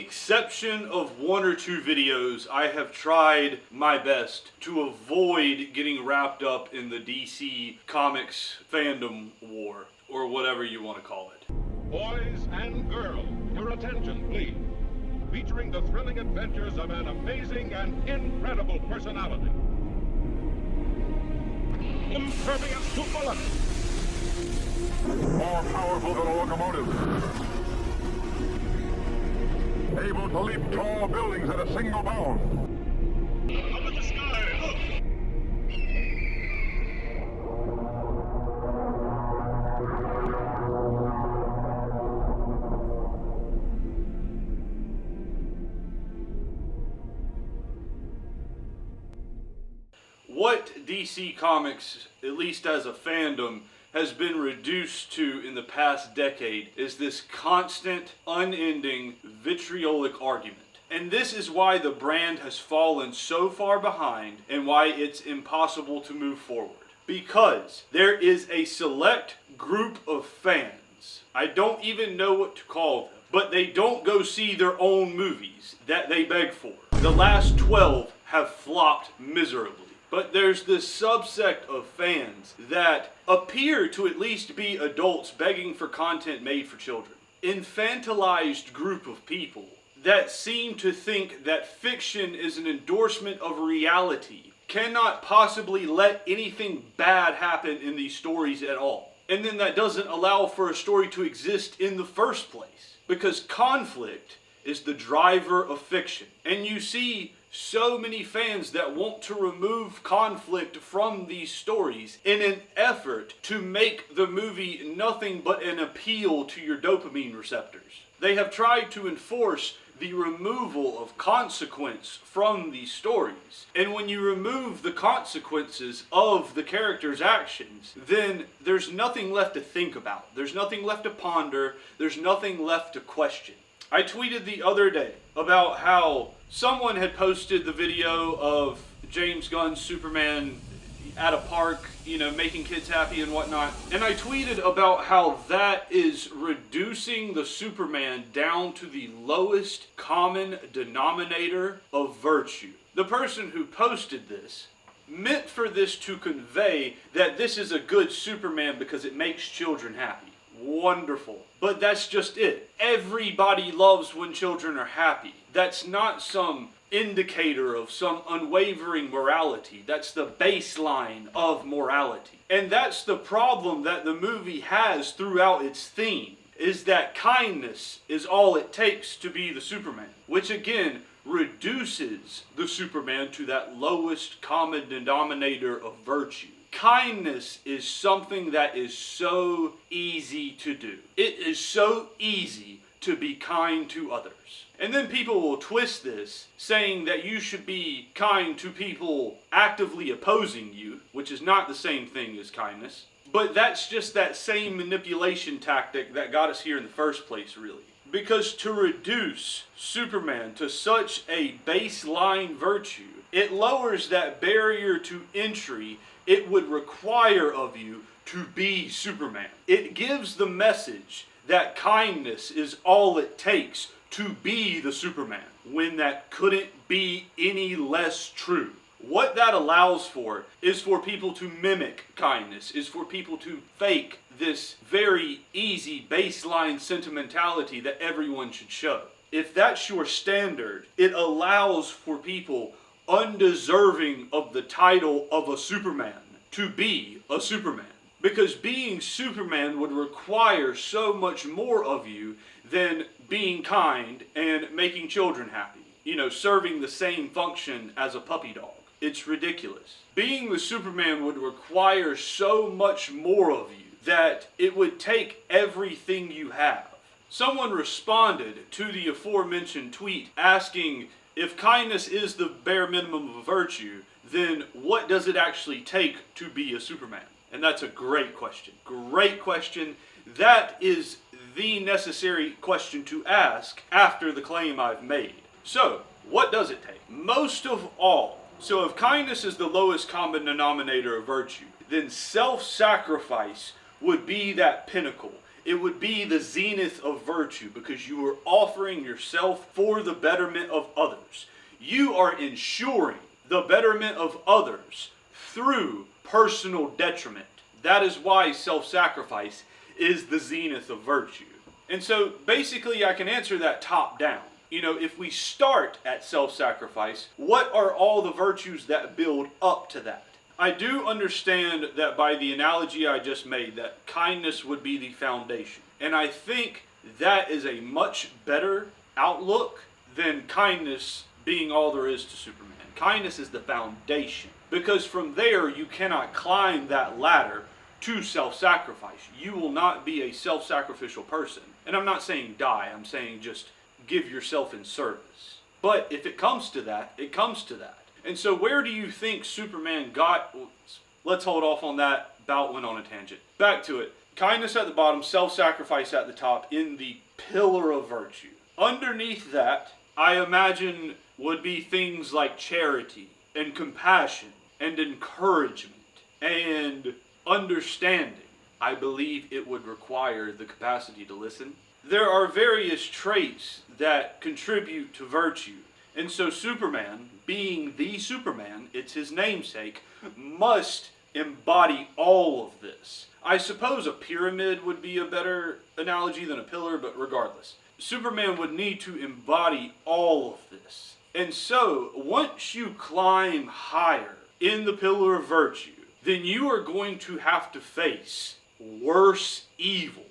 exception of one or two videos, I have tried my best to avoid getting wrapped up in the DC Comics fandom war, or whatever you want to call it. Boys and girls, your attention, please. Featuring the thrilling adventures of an amazing and incredible personality. Impervious to bullets. More powerful than a locomotive. Able to leap tall buildings at a single bound. Up in the sky, look! What DC Comics, at least as a fandom, has been reduced to in the past decade is this constant, unending, vitriolic argument. And this is why the brand has fallen so far behind and why it's impossible to move forward. Because there is a select group of fans, I don't even know what to call them, but they don't go see their own movies that they beg for. The last 12 have flopped miserably. But there's this subsect of fans that appear to at least be adults begging for content made for children. Infantilized group of people that seem to think that fiction is an endorsement of reality, cannot possibly let anything bad happen in these stories at all. And then that doesn't allow for a story to exist in the first place. Because conflict is the driver of fiction. And you see so many fans that want to remove conflict from these stories in an effort to make the movie nothing but an appeal to your dopamine receptors. They have tried to enforce the removal of consequence from these stories. And when you remove the consequences of the character's actions, then there's nothing left to think about. There's nothing left to ponder. There's nothing left to question. I tweeted the other day about how someone had posted the video of James Gunn's Superman at a park, making kids happy and whatnot. And I tweeted about how that is reducing the Superman down to the lowest common denominator of virtue. The person who posted this meant for this to convey that this is a good Superman because it makes children happy. Wonderful. But that's just it. Everybody loves when children are happy. That's not some indicator of some unwavering morality. That's the baseline of morality. And that's the problem that the movie has throughout its theme, is that kindness is all it takes to be the Superman, which again reduces the Superman to that lowest common denominator of virtue. Kindness is something that is so easy to do. It is so easy to be kind to others. And then people will twist this, saying that you should be kind to people actively opposing you, which is not the same thing as kindness. But that's just that same manipulation tactic that got us here in the first place, really. Because to reduce Superman to such a baseline virtue, it lowers that barrier to entry it would require of you to be Superman. It gives the message that kindness is all it takes to be the Superman, when that couldn't be any less true. What that allows for is for people to mimic kindness, is for people to fake this very easy baseline sentimentality that everyone should show. If that's your standard, it allows for people undeserving of the title of a Superman to be a Superman. Because being Superman would require so much more of you than being kind and making children happy. Serving the same function as a puppy dog. It's ridiculous. Being the Superman would require so much more of you that it would take everything you have. Someone responded to the aforementioned tweet asking, if kindness is the bare minimum of virtue, then what does it actually take to be a Superman? And that's a great question. Great question. That is the necessary question to ask after the claim I've made. So, what does it take? Most of all, so if kindness is the lowest common denominator of virtue, then self-sacrifice would be that pinnacle. it would be the zenith of virtue because you are offering yourself for the betterment of others. You are ensuring the betterment of others through personal detriment. That is why self-sacrifice is the zenith of virtue. And so basically I can answer that top down. You know, if we start at self-sacrifice, what are all the virtues that build up to that? I do understand that by the analogy I just made, that kindness would be the foundation. And I think that is a much better outlook than kindness being all there is to Superman. Kindness is the foundation. Because from there, you cannot climb that ladder to self-sacrifice. You will not be a self-sacrificial person. And I'm not saying die, I'm saying just give yourself in service. But if it comes to that, it comes to that. And so where do you think Superman got... Let's hold off on that. About went on a tangent. Back to it. Kindness at the bottom, self-sacrifice at the top in the pillar of virtue. Underneath that, I imagine would be things like charity and compassion and encouragement and understanding. I believe it would require the capacity to listen. There are various traits that contribute to virtue. And so Superman, being the Superman, it's his namesake, must embody all of this. I suppose a pyramid would be a better analogy than a pillar, but regardless. Superman would need to embody all of this. And so, once you climb higher in the pillar of virtue, then you are going to have to face worse evils.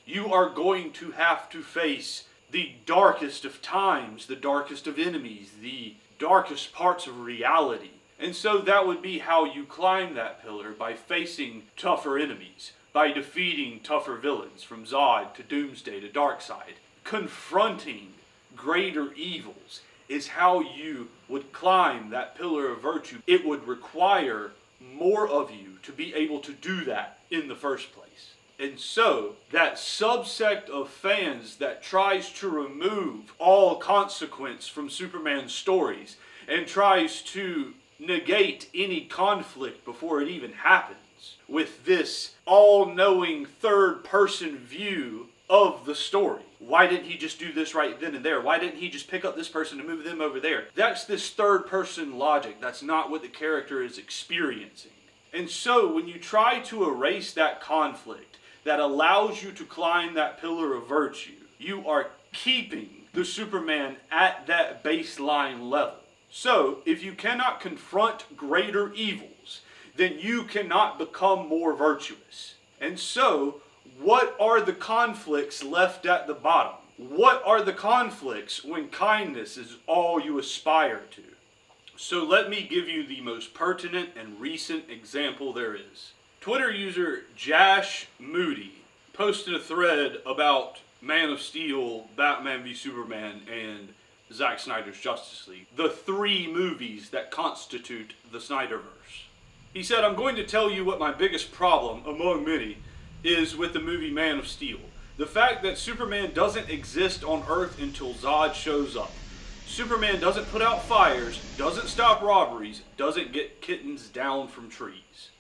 You are going to have to face the darkest of times, the darkest of enemies, the darkest parts of reality. And so that would be how you climb that pillar, by facing tougher enemies, by defeating tougher villains, from Zod to Doomsday to Darkseid. Confronting greater evils is how you would climb that pillar of virtue. It would require more of you to be able to do that in the first place. And so, that subsect of fans that tries to remove all consequence from Superman's stories and tries to negate any conflict before it even happens with this all-knowing third-person view of the story. Why didn't he just do this right then and there? Why didn't he just pick up this person and move them over there? That's this third-person logic. That's not what the character is experiencing. And so, when you try to erase that conflict that allows you to climb that pillar of virtue, you are keeping the Superman at that baseline level. So, if you cannot confront greater evils, then you cannot become more virtuous. And so, what are the conflicts left at the bottom? What are the conflicts when kindness is all you aspire to? So let me give you the most pertinent and recent example there is. Twitter user Jash Moody posted a thread about Man of Steel, Batman v Superman, and Zack Snyder's Justice League, the three movies that constitute the Snyderverse. He said, "I'm going to tell you what my biggest problem, among many, is with the movie Man of Steel. The fact that Superman doesn't exist on Earth until Zod shows up. Superman doesn't put out fires, doesn't stop robberies, doesn't get kittens down from trees.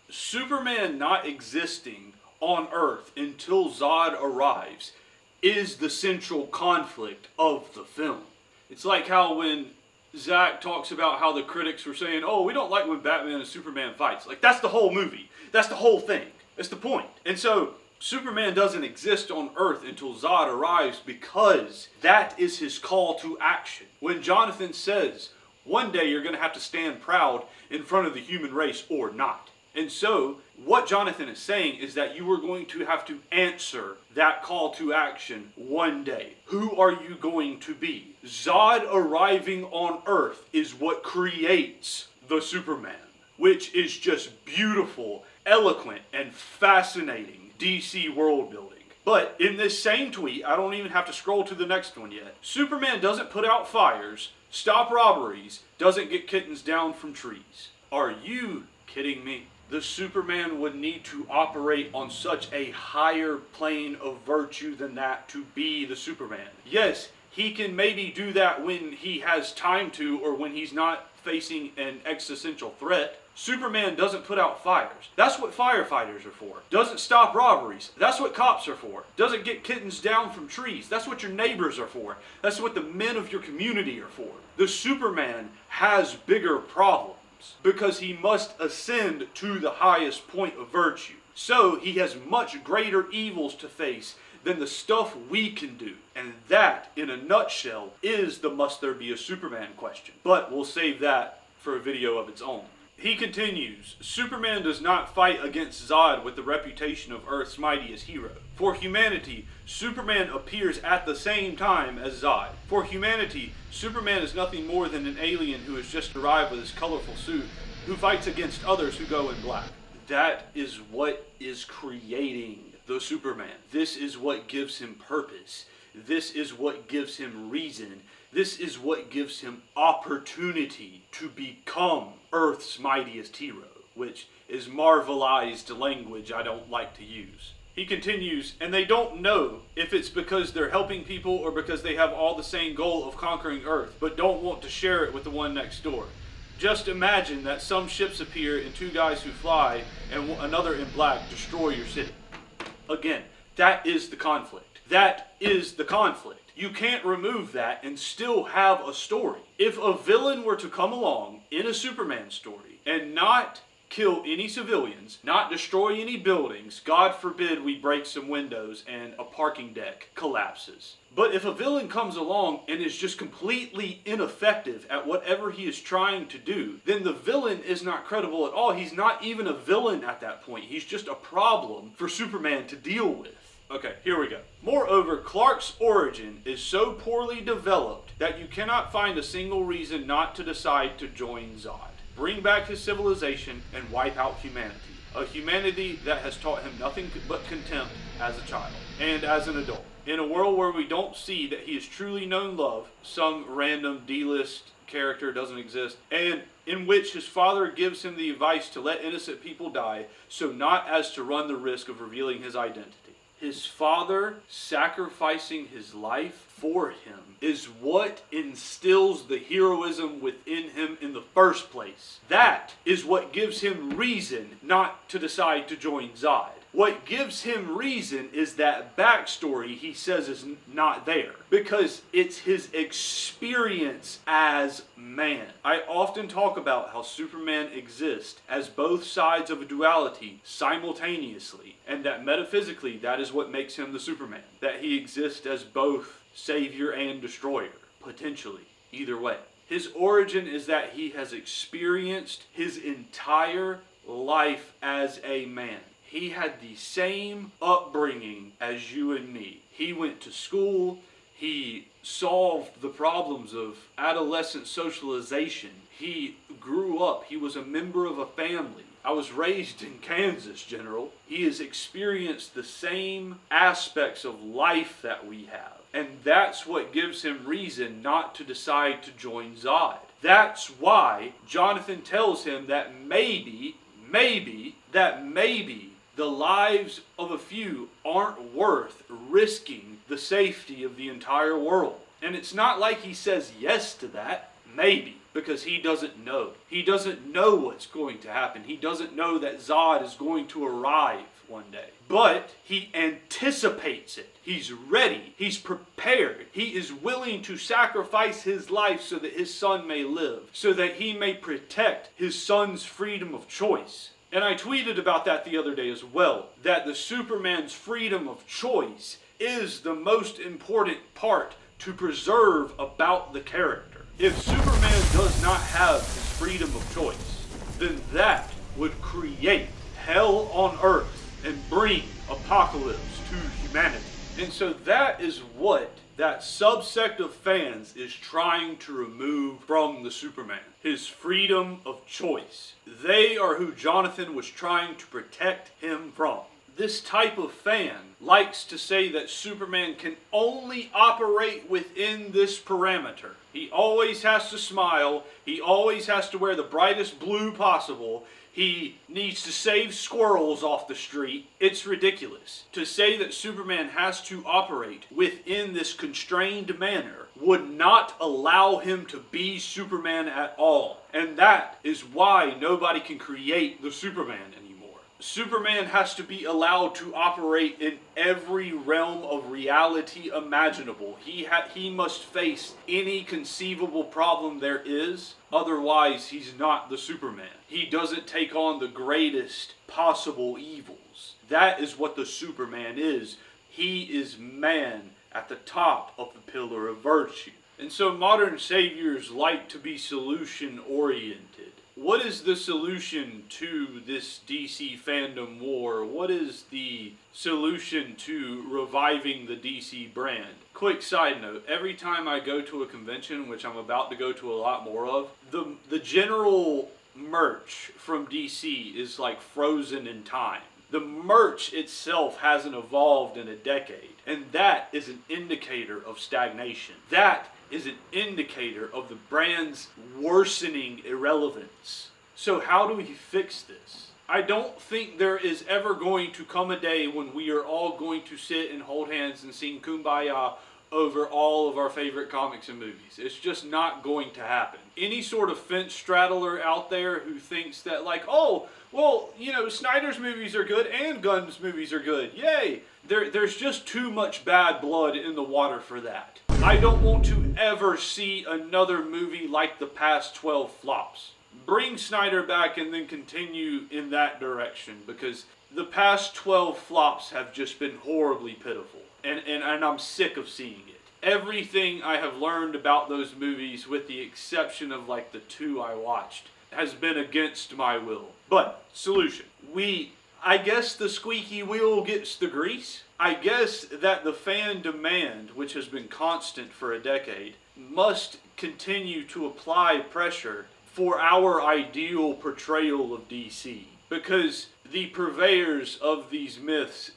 Superman not existing on Earth until Zod arrives is the central conflict of the film." It's like how when Zach talks about how the critics were saying, "Oh, we don't like when Batman and Superman fights." Like, that's the whole movie. That's the whole thing. That's the point. And so, Superman doesn't exist on Earth until Zod arrives because that is his call to action. When Jonathan says, one day you're going to have to stand proud in front of the human race or not. And so, what Jonathan is saying is that you are going to have to answer that call to action one day. Who are you going to be? Zod arriving on Earth is what creates the Superman, which is just beautiful, eloquent, and fascinating DC world building. But in this same tweet, I don't even have to scroll to the next one yet, Superman doesn't put out fires, stop robberies, doesn't get kittens down from trees. Are you kidding me? The Superman would need to operate on such a higher plane of virtue than that to be the Superman. Yes, he can maybe do that when he has time to, or when he's not facing an existential threat. Superman doesn't put out fires. That's what firefighters are for. Doesn't stop robberies. That's what cops are for. Doesn't get kittens down from trees. That's what your neighbors are for. That's what the men of your community are for. The Superman has bigger problems because he must ascend to the highest point of virtue. So he has much greater evils to face than the stuff we can do. And that, in a nutshell, is the must there be a Superman question. But we'll save that for a video of its own. He continues, Superman does not fight against Zod with the reputation of Earth's mightiest hero. For humanity, Superman appears at the same time as Zod. For humanity, Superman is nothing more than an alien who has just arrived with his colorful suit, who fights against others who go in black. That is what is creating the Superman. This is what gives him purpose. This is what gives him reason. This is what gives him opportunity to become Earth's mightiest hero, which is marvelized language I don't like to use. He continues, and they don't know if it's because they're helping people or because they have all the same goal of conquering Earth, but don't want to share it with the one next door. Just imagine that some ships appear and two guys who fly and another in black destroy your city. Again, that is the conflict. That is the conflict. You can't remove that and still have a story. If a villain were to come along in a Superman story and not kill any civilians, not destroy any buildings, God forbid we break some windows and a parking deck collapses. But if a villain comes along and is just completely ineffective at whatever he is trying to do, then the villain is not credible at all. He's not even a villain at that point. He's just a problem for Superman to deal with. Okay, here we go. Moreover, Clark's origin is so poorly developed that you cannot find a single reason not to decide to join Zod, bring back his civilization, and wipe out humanity. A humanity that has taught him nothing but contempt as a child and as an adult. In a world where we don't see that he has truly known love, some random D-list character doesn't exist, and in which his father gives him the advice to let innocent people die, so not as to run the risk of revealing his identity. His father sacrificing his life for him is what instills the heroism within him in the first place. That is what gives him reason not to decide to join Zod. What gives him reason is that backstory he says is not there, because it's his experience as man. I often talk about how Superman exists as both sides of a duality simultaneously, and that metaphysically that is what makes him the Superman. That he exists as both savior and destroyer, potentially, either way. His origin is that he has experienced his entire life as a man. He had the same upbringing as you and me. He went to school. He solved the problems of adolescent socialization. He grew up. He was a member of a family. I was raised in Kansas, General. He has experienced the same aspects of life that we have. And that's what gives him reason not to decide to join Zod. That's why Jonathan tells him that maybe the lives of a few aren't worth risking the safety of the entire world. And it's not like he says yes to that, maybe, because he doesn't know. He doesn't know what's going to happen. He doesn't know that Zod is going to arrive one day. But he anticipates it. He's ready. He's prepared. He is willing to sacrifice his life so that his son may live, so that he may protect his son's freedom of choice. And I tweeted about that the other day as well, that the Superman's freedom of choice is the most important part to preserve about the character. If Superman does not have his freedom of choice, then that would create hell on Earth and bring apocalypse to humanity. And so that is what that subsect of fans is trying to remove from the Superman. His freedom of choice. They are who Jonathan was trying to protect him from. this type of fan likes to say that Superman can only operate within this parameter. He always has to smile. He always has to wear the brightest blue possible. He needs to save squirrels off the street. It's ridiculous. To say that Superman has to operate within this constrained manner would not allow him to be Superman at all. And that is why nobody can create the Superman anymore. Superman has to be allowed to operate in every realm of reality imaginable. He must face any conceivable problem there is. Otherwise, he's not the Superman. He doesn't take on the greatest possible evils. That is what the Superman is. He is man at the top of the pillar of virtue. And so modern saviors like to be solution-oriented. What is the solution to this DC fandom war? What is the solution to reviving the DC brand? Quick side note, every time I go to a convention, which I'm about to go to a lot more of, the general merch from DC is like frozen in time. The merch itself hasn't evolved in a decade, and that is an indicator of stagnation. That is an indicator of the brand's worsening irrelevance. So how do we fix this? I don't think there is ever going to come a day when we are all going to sit and hold hands and sing Kumbaya over all of our favorite comics and movies. It's just not going to happen. Any sort of fence straddler out there who thinks that like, oh, well, you know, Snyder's movies are good and Gunn's movies are good. Yay! There's just too much bad blood in the water for that. I don't want to ever see another movie like the past 12 flops. Bring Snyder back and then continue in that direction, because the past 12 flops have just been horribly pitiful. And I'm sick of seeing it. Everything I have learned about those movies, with the exception of like the 2 I watched, has been against my will. But, solution. I guess the squeaky wheel gets the grease. I guess that the fan demand, which has been constant for a decade, must continue to apply pressure for our ideal portrayal of DC. Because the purveyors of these myths,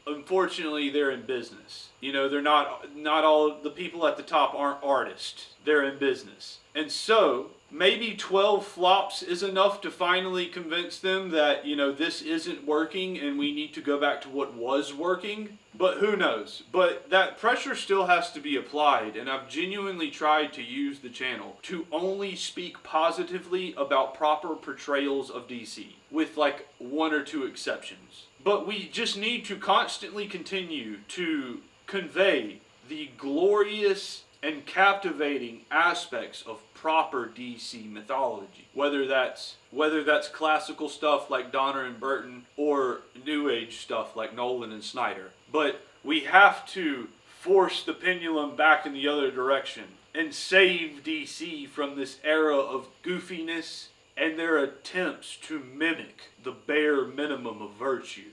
unfortunately, they're in business. You know, they're not all, the people at the top aren't artists. They're in business. And so, maybe 12 flops is enough to finally convince them that, you know, this isn't working and we need to go back to what was working. But who knows? But that pressure still has to be applied, and I've genuinely tried to use the channel to only speak positively about proper portrayals of DC, with like 1 or 2 exceptions. But we just need to constantly continue to convey the glorious and captivating aspects of proper DC mythology, whether that's classical stuff like Donner and Burton or New Age stuff like Nolan and Snyder. But we have to force the pendulum back in the other direction and save DC from this era of goofiness and their attempts to mimic the bare minimum of virtue.